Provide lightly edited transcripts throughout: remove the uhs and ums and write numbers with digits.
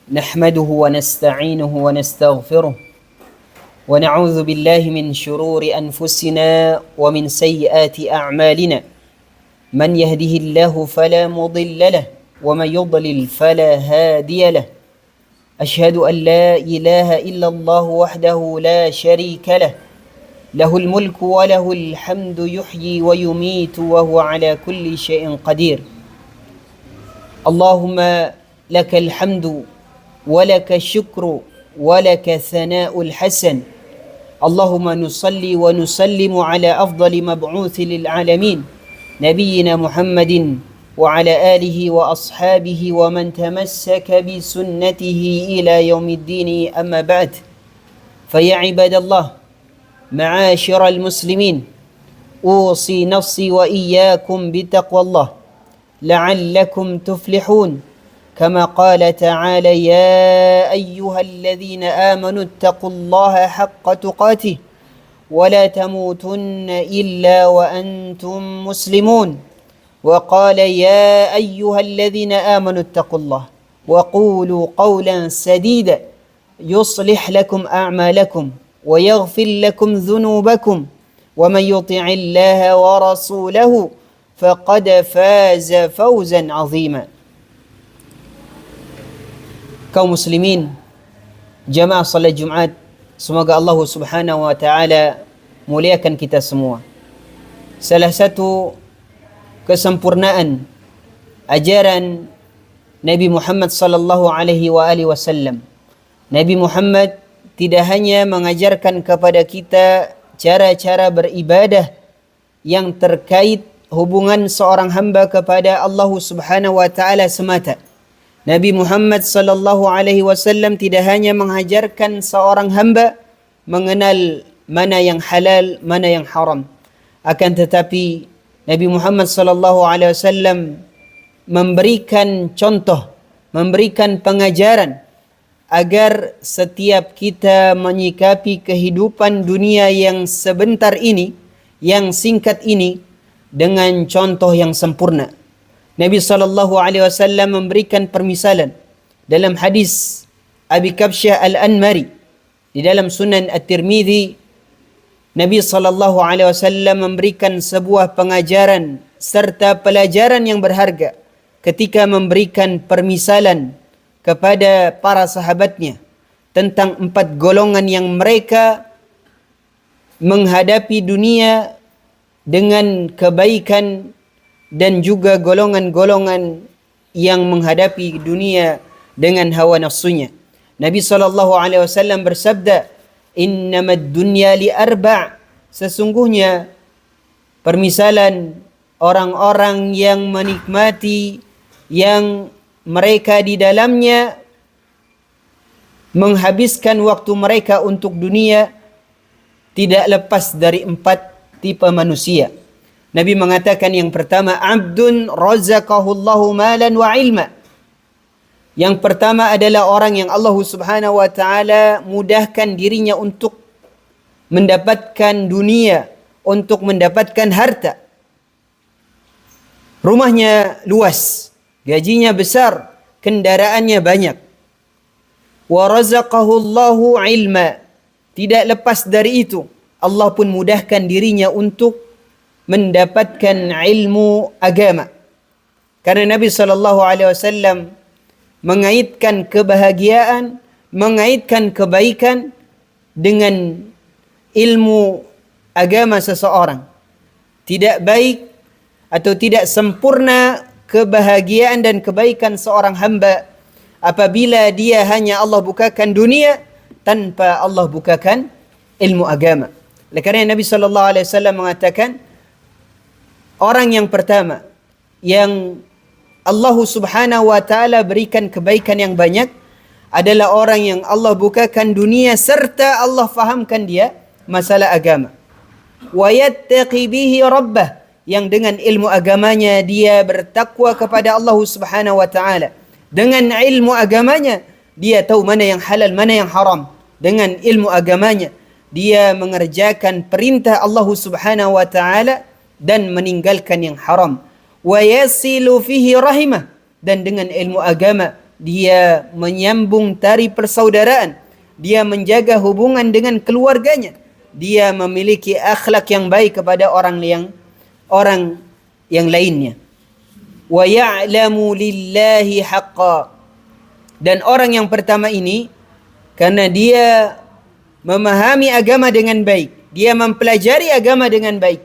نحمده ونستعينه ونستغفره ونعوذ بالله من شرور أنفسنا ومن سيئات أعمالنا من يهده الله فلا مضل له ومن يضلل فلا هادي له أشهد أن لا إله إلا الله وحده لا شريك له له الملك وله الحمد يحيي ويميت وهو على كل شيء قدير اللهم لك الحمد ولك الشكر ولك ثناء الحسن اللهم نصلي ونسلم على أفضل مبعوث للعالمين نبينا محمد وعلى آله وأصحابه ومن تمسك بسنته إلى يوم الدين أما بعد فيا عباد الله معاشر المسلمين أوصي نفسي وإياكم بتقوى الله لعلكم تفلحون كما قال تعالى يا أيها الذين آمنوا اتقوا الله حق تقاته ولا تموتن إلا وأنتم مسلمون وقال يا أيها الذين آمنوا اتقوا الله وقولوا قولا سديدا يصلح لكم أعمالكم ويغفر لكم ذنوبكم ومن يطع الله ورسوله فقد فاز فوزا عظيما. Kaum muslimin, jamaah salat Jumat, semoga Allah Subhanahu wa taala muliakan kita semua. Salah satu kesempurnaan ajaran Nabi Muhammad sallallahu alaihi wasallam. Nabi Muhammad tidak hanya mengajarkan kepada kita cara-cara beribadah yang terkait hubungan seorang hamba kepada Allah Subhanahu wa taala semata. Nabi Muhammad sallallahu alaihi wasallam tidak hanya mengajarkan seorang hamba mengenal mana yang halal, mana yang haram. Akan tetapi Nabi Muhammad sallallahu alaihi wasallam memberikan contoh, memberikan pengajaran agar setiap kita menyikapi kehidupan dunia yang sebentar ini, yang singkat ini dengan contoh yang sempurna. Nabi SAW memberikan permisalan dalam hadis Abi Kabsyah Al-Anmari di dalam Sunan At-Tirmidzi. Nabi SAW memberikan sebuah pengajaran serta pelajaran yang berharga ketika memberikan permisalan kepada para sahabatnya tentang 4 golongan yang mereka menghadapi dunia dengan kebaikan dan juga golongan-golongan yang menghadapi dunia dengan hawa nafsunya. Nabi SAW bersabda, "Innamad dunya li arba'." Sesungguhnya permisalan orang-orang yang menikmati yang mereka di dalamnya menghabiskan waktu mereka untuk dunia tidak lepas dari 4 tipe manusia. Nabi mengatakan yang pertama, abdun razaqahullahu malan wa ilma. Yang pertama adalah orang yang Allah Subhanahu wa taala mudahkan dirinya untuk mendapatkan dunia, untuk mendapatkan harta. Rumahnya luas, gajinya besar, kendaraannya banyak. Wa razaqahullahu ilma. Tidak lepas dari itu, Allah pun mudahkan dirinya untuk mendapatkan ilmu agama. Karena Nabi SAW mengaitkan kebahagiaan, mengaitkan kebaikan dengan ilmu agama seseorang. Tidak baik atau tidak sempurna kebahagiaan dan kebaikan seorang hamba apabila dia hanya Allah bukakan dunia tanpa Allah bukakan ilmu agama. Oleh kerana Nabi SAW mengatakan, orang yang pertama yang Allah Subhanahu wa taala berikan kebaikan yang banyak adalah orang yang Allah bukakan dunia serta Allah fahamkan dia masalah agama. Wa yattaqi bihi rabbah, yang dengan ilmu agamanya dia bertakwa kepada Allah Subhanahu wa taala. Dengan ilmu agamanya dia tahu mana yang halal, mana yang haram. Dengan ilmu agamanya dia mengerjakan perintah Allah Subhanahu wa taala dan meninggalkan yang haram. Wa yasilu fihi rahimah, dan dengan ilmu agama dia menyambung tali persaudaraan, dia menjaga hubungan dengan keluarganya, dia memiliki akhlak yang baik kepada orang yang lainnya. Wa ya'lamu lillahi haqqa. Dan orang yang pertama ini, karena dia memahami agama dengan baik, dia mempelajari agama dengan baik,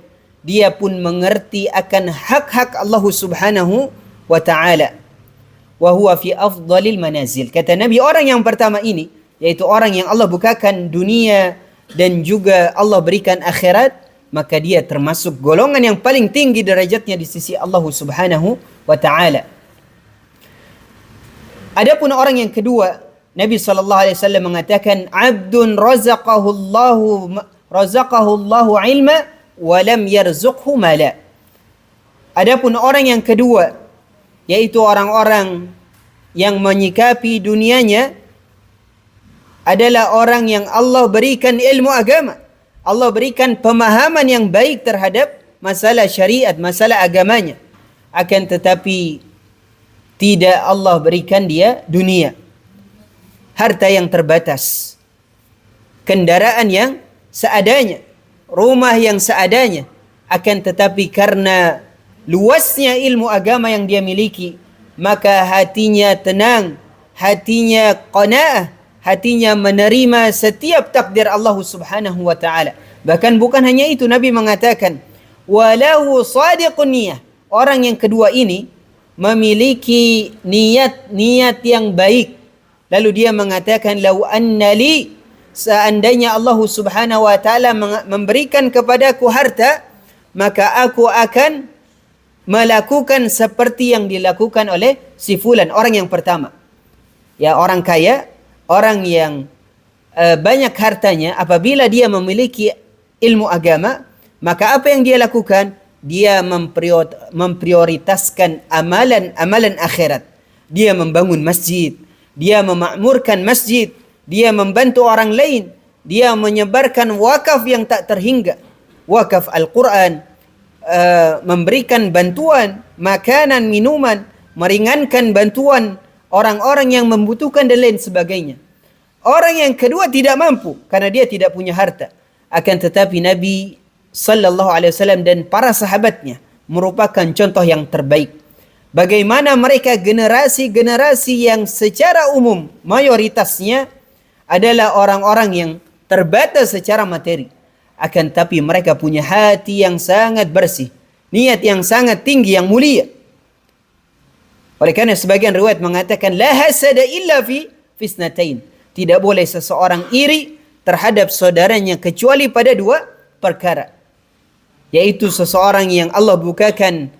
dia pun mengerti akan hak-hak Allah Subhanahu wa ta'ala. Wa huwa fi afdalil manazil. Kata Nabi, orang yang pertama ini, yaitu orang yang Allah bukakan dunia dan juga Allah berikan akhirat, maka dia termasuk golongan yang paling tinggi derajatnya di sisi Allah Subhanahu wa ta'ala. Adapun orang yang kedua, Nabi SAW mengatakan, Abdun razaqahullahu ilma wa lam yarzuqhu mala. Adapun orang yang kedua, yaitu orang-orang yang menyikapi dunianya, adalah orang yang Allah berikan ilmu agama, Allah berikan pemahaman yang baik terhadap masalah syariat, masalah agamanya. Akan tetapi tidak Allah berikan dia dunia, harta yang terbatas, kendaraan yang seadanya, rumah yang seadanya. Akan tetapi karena luasnya ilmu agama yang dia miliki, maka hatinya tenang, hatinya qanaah, hatinya menerima setiap takdir Allah Subhanahu wa ta'ala. Bahkan bukan hanya itu, Nabi mengatakan, walahu sadiqun niyah. Orang yang kedua ini memiliki niat yang baik. Lalu dia mengatakan, lau annali, seandainya Allah Subhanahu wa ta'ala memberikan kepadaku harta, maka aku akan melakukan seperti yang dilakukan oleh si fulan, orang yang pertama. Ya, orang kaya, orang yang banyak hartanya, apabila dia memiliki ilmu agama, maka apa yang dia lakukan? Dia memprioritaskan amalan akhirat. Dia membangun masjid, dia memakmurkan masjid, dia membantu orang lain, dia menyebarkan wakaf yang tak terhingga, wakaf Al-Quran, memberikan bantuan makanan, minuman, meringankan bantuan orang-orang yang membutuhkan dan lain sebagainya. Orang yang kedua tidak mampu karena dia tidak punya harta. Akan tetapi Nabi sallallahu alaihi wasallam dan para sahabatnya merupakan contoh yang terbaik. Bagaimana mereka generasi-generasi yang secara umum mayoritasnya adalah orang-orang yang terbatas secara materi. Akan tapi mereka punya hati yang sangat bersih, niat yang sangat tinggi, yang mulia. Oleh karena sebagian riwayat mengatakan, la hasada illa fi fisnatain. Tidak boleh seseorang iri terhadap saudaranya kecuali pada dua perkara. Yaitu seseorang yang Allah bukakan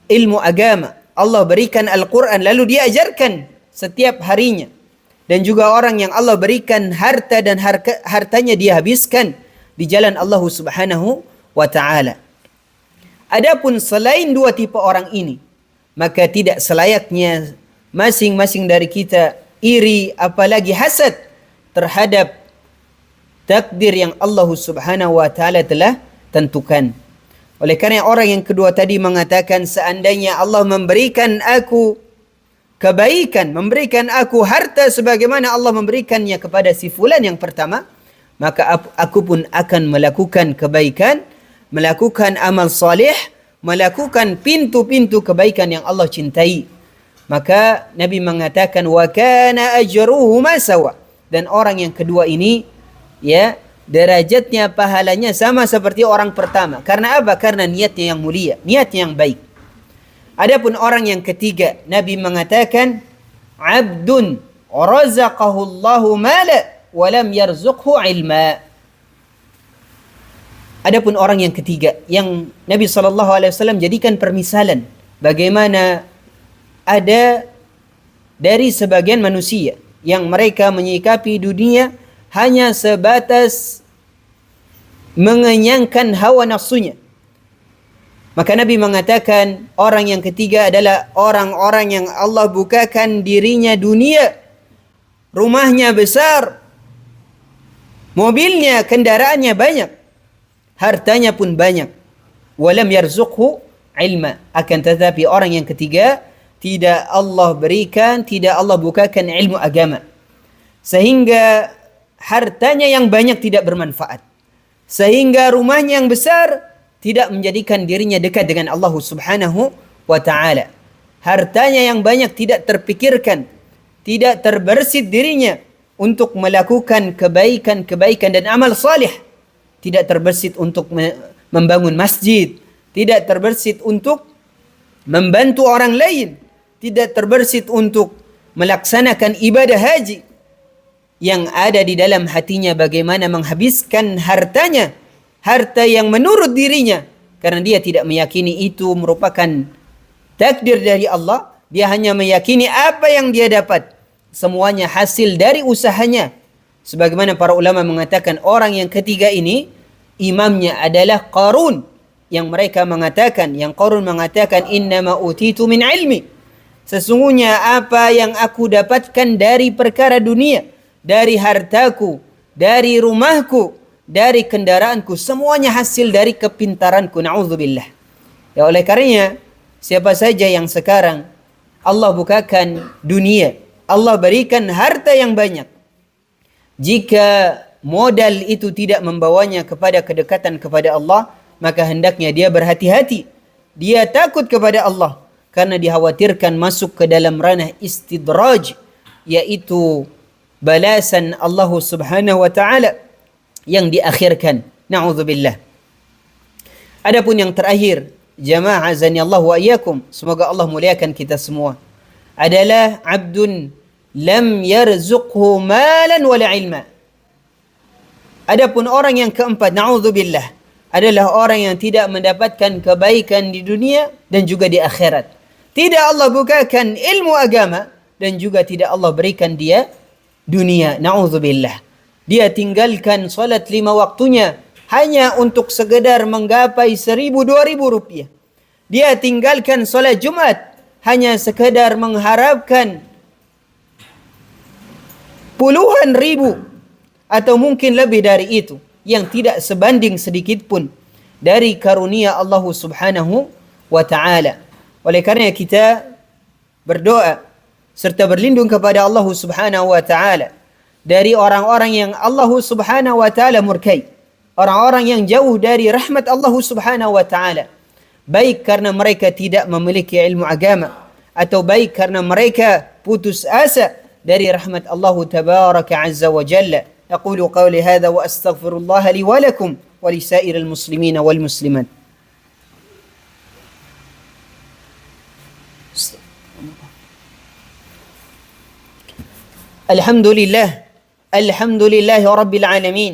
ilmu agama, Allah berikan Al-Quran, lalu dia ajarkan setiap harinya. Dan juga orang yang Allah berikan harta dan hartanya dia habiskan di jalan Allah Subhanahu wa ta'ala. Adapun selain dua tipe orang ini, maka tidak selayaknya masing-masing dari kita iri, apalagi hasad terhadap takdir yang Allah Subhanahu wa ta'ala telah tentukan. Oleh karena orang yang kedua tadi mengatakan, seandainya Allah memberikan aku kebaikan, memberikan aku harta sebagaimana Allah memberikannya kepada si fulan yang pertama, maka aku pun akan melakukan kebaikan, melakukan amal salih, melakukan pintu-pintu kebaikan yang Allah cintai. Maka Nabi mengatakan, wa kana ajruhuma sawa. Dan orang yang kedua ini, ya, derajatnya, pahalanya sama seperti orang pertama. Karena apa? Karena niatnya yang mulia, niatnya yang baik. Adapun orang yang ketiga, Nabi mengatakan, abdun razaqahu Allahu mala wa lam yarzuqhu ilma. Adapun orang yang ketiga yang Nabi SAW jadikan permisalan, bagaimana ada dari sebagian manusia yang mereka menyikapi dunia hanya sebatas mengenyangkan hawa nafsunya. Maka Nabi mengatakan, orang yang ketiga adalah orang-orang yang Allah bukakan dirinya dunia, rumahnya besar, mobilnya, kendaraannya banyak, hartanya pun banyak. Walam yarzuqhu ilma. Akan tetapi orang yang ketiga, tidak Allah berikan, tidak Allah bukakan ilmu agama. Sehingga hartanya yang banyak tidak bermanfaat. Sehingga rumahnya yang besar tidak menjadikan dirinya dekat dengan Allah Subhanahu wa ta'ala. Hartanya yang banyak tidak terpikirkan, tidak terbersit dirinya untuk melakukan kebaikan-kebaikan dan amal salih. Tidak terbersit untuk membangun masjid, tidak terbersit untuk membantu orang lain, tidak terbersit untuk melaksanakan ibadah haji. Yang ada di dalam hatinya bagaimana menghabiskan hartanya, harta yang menurut dirinya, karena dia tidak meyakini itu merupakan takdir dari Allah. Dia hanya meyakini apa yang dia dapat semuanya hasil dari usahanya. Sebagaimana para ulama mengatakan orang yang ketiga ini imamnya adalah Qarun, yang Qarun mengatakan innama utitu min ilmi, sesungguhnya apa yang aku dapatkan dari perkara dunia, dari hartaku, dari rumahku, dari kendaraanku, semuanya hasil dari kepintaranku. Na'udzubillah. Ya, oleh karenanya siapa saja yang sekarang Allah bukakan dunia, Allah berikan harta yang banyak, jika modal itu tidak membawanya kepada kedekatan kepada Allah, maka hendaknya dia berhati-hati. Dia takut kepada Allah karena dikhawatirkan masuk ke dalam ranah istidraj, yaitu balasan Allah Subhanahu wa ta'ala yang diakhirkan. Na'udzubillah. Adapun yang terakhir, jamaah azani Allah wa iyyakum, semoga Allah muliakan kita semua, adalah abdun lam yarzuqhu malan wala ilma. Adapun orang yang keempat, na'udzubillah, adalah orang yang tidak mendapatkan kebaikan di dunia dan juga di akhirat. Tidak Allah bukakan ilmu agama dan juga tidak Allah berikan dia dunia. Na'udzubillah. Dia tinggalkan salat 5 waktunya hanya untuk sekedar menggapai 1.000-2.000 rupiah. Dia tinggalkan salat Jumat hanya sekedar mengharapkan puluhan ribu atau mungkin lebih dari itu, yang tidak sebanding sedikit pun dari karunia Allah Subhanahu wa ta'ala. Oleh karena kita berdoa serta berlindung kepada Allah Subhanahu wa ta'ala dari orang-orang yang Allah Subhanahu wa ta'ala murkai, orang-orang yang jauh dari rahmat Allah Subhanahu wa ta'ala, baik karena mereka tidak memiliki ilmu agama atau baik karena mereka putus asa dari rahmat Allah tabaraka azza wa jalla. أقول قولي هذا وأستغفر الله لي ولكم ولسائر المسلمين والمسلمات. الحمد لله رب العالمين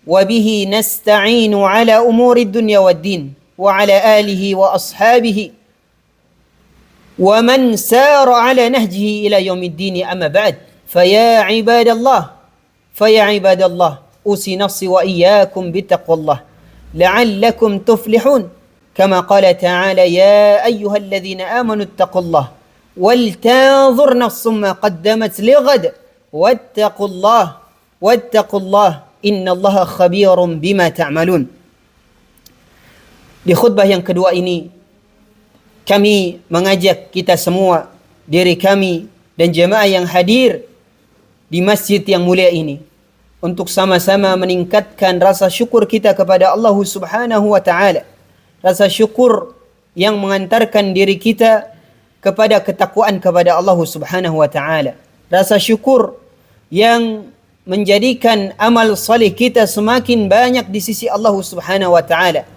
وبه نستعين على أمور الدنيا والدين وعلى آله وأصحابه ومن سار على نهجه إلى يوم الدين. أما بعد فيا عباد الله أوصي نفسي وإياكم بتقوى الله لعلكم تفلحون، كما قال تعالى يا أيها الذين آمنوا اتقوا الله ولتنظر نفس ما قدمت لغد واتقوا الله إن الله خبير بما تعملون. Di khutbah yang kedua ini kami mengajak kita semua, diri kami dan jemaah yang hadir di masjid yang mulia ini, untuk sama-sama meningkatkan rasa syukur kita kepada Allah Subhanahu wa ta'ala. Rasa syukur yang mengantarkan diri kita kepada ketakwaan kepada Allah Subhanahu wa ta'ala. Rasa syukur yang menjadikan amal salih kita semakin banyak di sisi Allah Subhanahu wa ta'ala.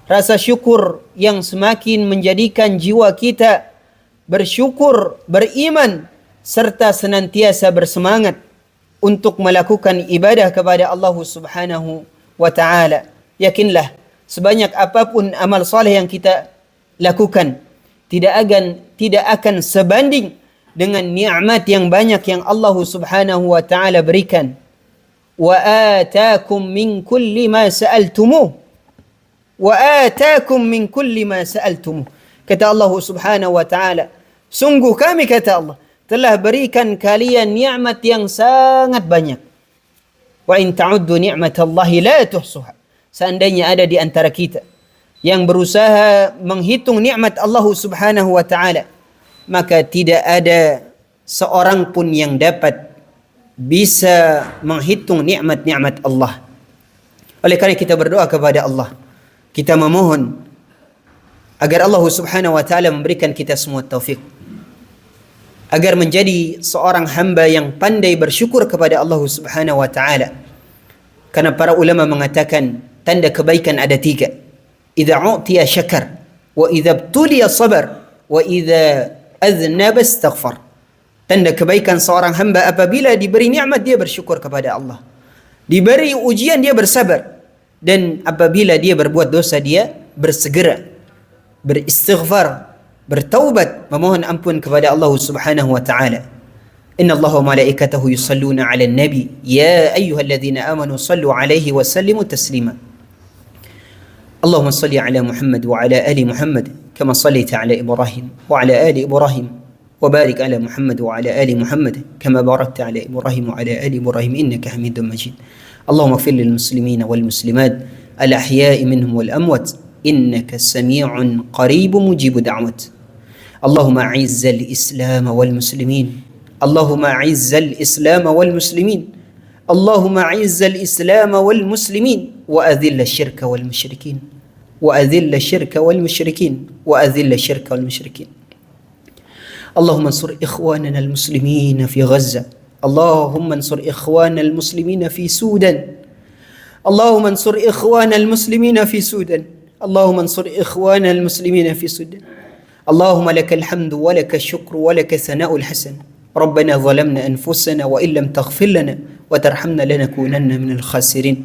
Rasa syukur yang semakin menjadikan jiwa kita bersyukur, beriman, serta senantiasa bersemangat untuk melakukan ibadah kepada Allah Subhanahu wa ta'ala. Yakinlah, sebanyak apapun amal saleh yang kita lakukan, tidak akan sebanding dengan nikmat yang banyak yang Allah Subhanahu wa ta'ala berikan. Wa ataakum min kulli ma sa'altumuh. Kata Allah Subhanahu wa ta'ala, sungguh kami, kata Allah, telah berikan kalian nikmat yang sangat banyak. Wa in ta'uddu ni'matallahi la tuhsuha. Seandainya ada di antara kita yang berusaha menghitung nikmat Allah Subhanahu wa ta'ala, maka tidak ada seorang pun yang dapat bisa menghitung nikmat-nikmat Allah. Oleh karena kita berdoa kepada Allah, kita memohon agar Allah Subhanahu wa taala memberikan kita semua taufik agar menjadi seorang hamba yang pandai bersyukur kepada Allah Subhanahu wa taala. Karena para ulama mengatakan tanda kebaikan ada 3. Idza u'tiya syakar, wa idza ibtuliya sabar, wa idza aznaba istaghfar. Tanda kebaikan seorang hamba apabila diberi nikmat dia bersyukur kepada Allah. Diberi ujian dia bersabar, dan apabila dia berbuat dosa dia bersegera beristighfar, bertaubat, memohon ampun kepada Allah Subhanahu wa taala. Inna Allah wa malaikatahu yusalluna 'alan nabi ya ayyuhalladzina amanu sallu 'alaihi wa sallimu taslima. Allahumma salli 'ala Muhammad wa 'ala ali Muhammad kama sallaita 'ala Ibrahim wa 'ala ali Ibrahim وبارك على محمد وعلى آل محمد كما باركت على إبراهيم وعلى آل إبراهيم إنك حميد مجيد. اللهم اغفر للمسلمين والمسلمات الأحياء منهم والأموات إنك سميع قريب مجيب دعوات. اللهم أعز الإسلام والمسلمين، اللهم أعز الإسلام والمسلمين، اللهم أعز الإسلام والمسلمين وأذل الشرك والمشركين، وأذل الشرك والمشركين، وأذل الشرك والمشركين. اللهم انصر إخواننا المسلمين في غزة، اللهم انصر إخواننا المسلمين في سودان، اللهم انصر إخواننا المسلمين في سودان، اللهم انصر إخواننا المسلمين في سودان. اللهم لك الحمد ولك الشكر ولك الثناء الحسن. ربنا ظلمنا أنفسنا وإن لم تغفر لنا وترحمنا لنكونن من الخاسرين.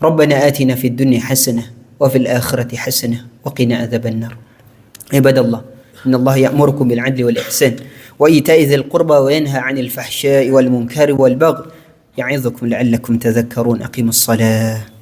ربنا آتنا في الدنيا حسنة وفي الآخرة حسنة وقنا عذاب النار. عباد الله، إن الله يأمركم بالعدل والإحسان وإيتاء ذي القربى وينهى عن الفحشاء والمنكر والبغي يعظكم لعلكم تذكرون. أقيموا الصلاة.